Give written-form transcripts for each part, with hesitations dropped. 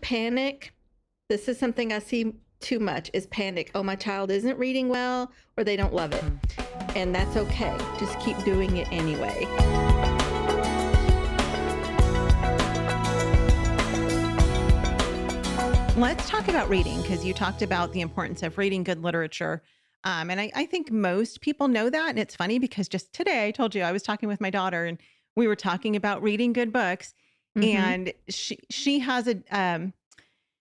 don't panic. This is something I see too much is panic. Oh, my child isn't reading well, or they don't love it. And that's okay. Just keep doing it anyway. Let's talk about reading, because you talked about the importance of reading good literature. And I think most people know that. And it's funny because just today I told you I was talking with my daughter and we were talking about reading good books. Mm-hmm. And she has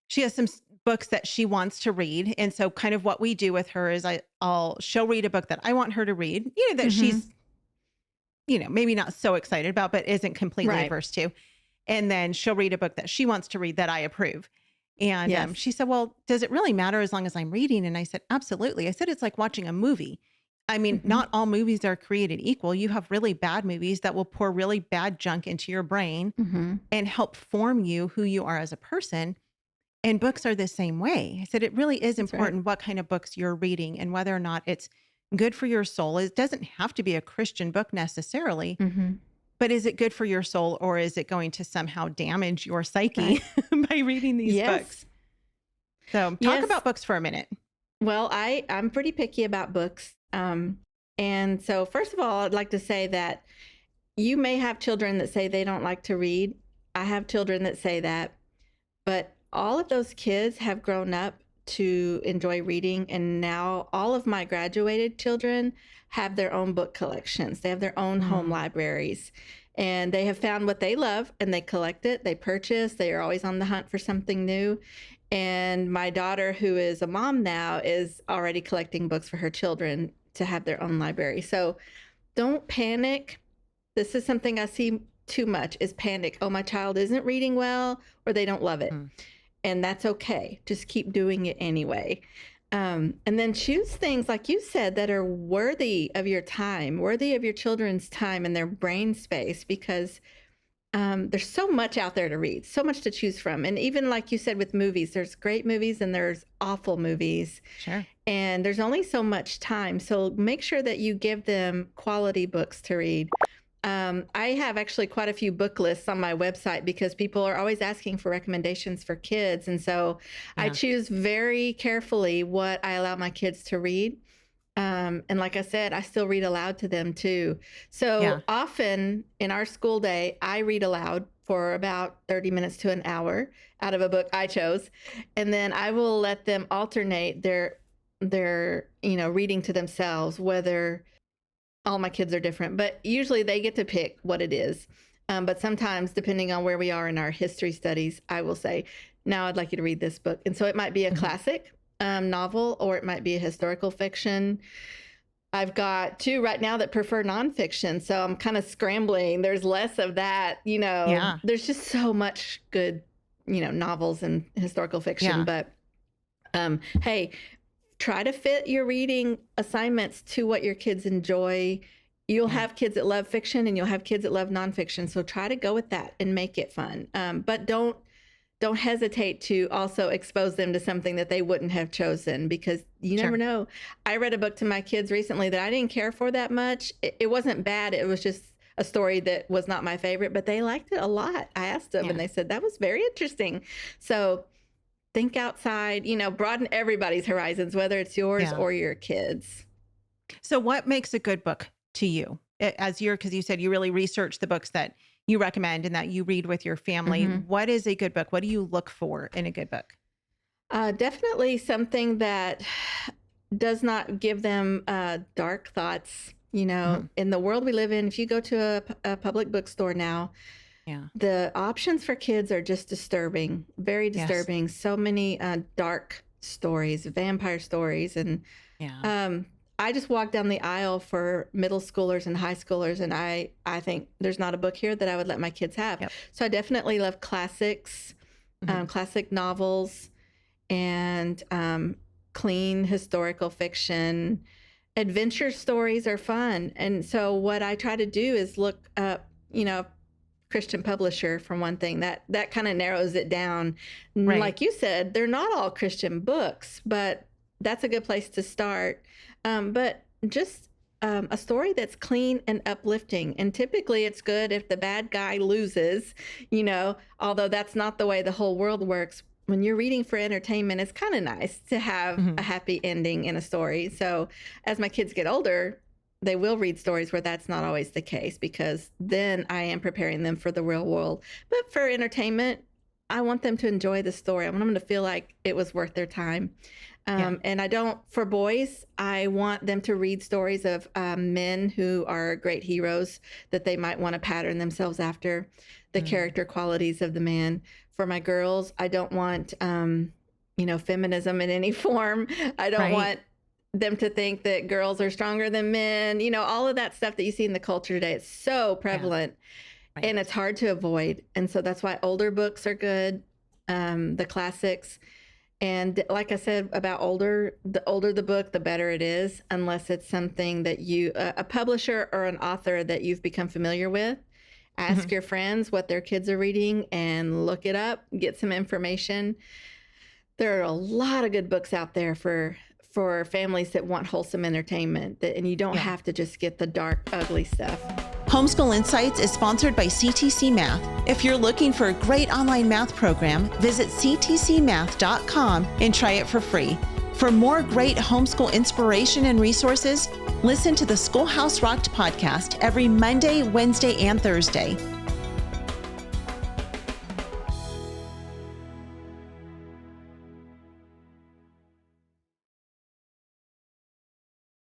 she has some books that she wants to read. And so kind of what we do with her is she'll read a book that I want her to read, that Mm-hmm. she's, maybe not so excited about, but isn't completely Right. averse to. And then she'll read a book that she wants to read that I approve. And Yes. she said, well, does it really matter as long as I'm reading? And I said, absolutely. I said, it's like watching a movie. I mean, Mm-hmm. not all movies are created equal. You have really bad movies that will pour really bad junk into your brain Mm-hmm. and help form you who you are as a person. And books are the same way. I said, it really is That's right. important what kind of books you're reading and whether or not it's good for your soul. It doesn't have to be a Christian book necessarily, Mm-hmm. but is it good for your soul, or is it going to somehow damage your psyche Right. by reading these books? Yes. So talk Yes. about books for a minute. Well, I'm pretty picky about books. And so first of all, I'd like to say that you may have children that say they don't like to read. I have children that say that, but all of those kids have grown up to enjoy reading. And now all of my graduated children have their own book collections. They have their own home libraries, and they have found what they love and they collect it, they purchase, they are always on the hunt for something new. And my daughter, who is a mom now, is already collecting books for her children to have their own library. So don't panic. This is something I see too much is panic. Oh, my child isn't reading well, or they don't love it. And that's okay. Just keep doing it anyway. And then choose things, like you said, that are worthy of your time, worthy of your children's time and their brain space, because there's so much out there to read, so much to choose from. And even like you said with movies, there's great movies and there's awful movies. Sure. And there's only so much time. So make sure that you give them quality books to read. I have actually quite a few book lists on my website because people are always asking for recommendations for kids. And so I Yeah. choose very carefully what I allow my kids to read. And like I said, I still read aloud to them too. So Yeah. often in our school day, I read aloud for about 30 minutes to an hour out of a book I chose. And then I will let them alternate their reading to themselves, whether all my kids are different, but usually they get to pick what it is. But sometimes, depending on where we are in our history studies, I will say, now I'd like you to read this book. And so it might be a classic novel, or it might be a historical fiction. I've got two right now that prefer nonfiction. So I'm kind of scrambling. There's less of that, Yeah. There's just so much good, novels and historical fiction. Yeah. But hey, try to fit your reading assignments to what your kids enjoy. You'll have kids that love fiction and you'll have kids that love nonfiction. So try to go with that and make it fun. But don't hesitate to also expose them to something that they wouldn't have chosen, because you Sure. never know. I read a book to my kids recently that I didn't care for that much. It wasn't bad. It was just a story that was not my favorite, but they liked it a lot. I asked them and they said, that was very interesting. So think outside, broaden everybody's horizons, whether it's yours or your kids. So what makes a good book to you? Because you said you really research the books that you recommend and that you read with your family. What is a good book? What do you look for in a good book? Definitely something that does not give them dark thoughts. In the world we live in, if you go to a public bookstore now, the options for kids are just disturbing, very disturbing. Yes. So many dark stories, vampire stories. And I just walked down the aisle for middle schoolers and high schoolers, and I think there's not a book here that I would let my kids have. Yep. So I definitely love classics, classic novels, and clean historical fiction. Adventure stories are fun. And so what I try to do is look up, Christian publisher, for one thing. That kind of narrows it down. Right. Like you said, they're not all Christian books, but that's a good place to start. But just a story that's clean and uplifting. And typically it's good if the bad guy loses, although that's not the way the whole world works. When you're reading for entertainment, it's kind of nice to have a happy ending in a story. So as my kids get older, they will read stories where that's not always the case, because then I am preparing them for the real world. But for entertainment, I want them to enjoy the story. I want them to feel like it was worth their time. And for boys, I want them to read stories of men who are great heroes that they might want to pattern themselves after, the character qualities of the man. For my girls, I don't want, feminism in any form. I don't want them to think that girls are stronger than men, all of that stuff that you see in the culture today. It's so prevalent and it's hard to avoid. And so that's why older books are good, the classics. And like I said about the older the book, the better it is, unless it's something that a publisher or an author that you've become familiar with. Ask your friends what their kids are reading and look it up, get some information. There are a lot of good books out there for families that want wholesome entertainment, and you don't have to just get the dark, ugly stuff. Homeschool Insights is sponsored by CTC Math. If you're looking for a great online math program, visit ctcmath.com and try it for free. For more great homeschool inspiration and resources, listen to the Schoolhouse Rocked podcast every Monday, Wednesday, and Thursday.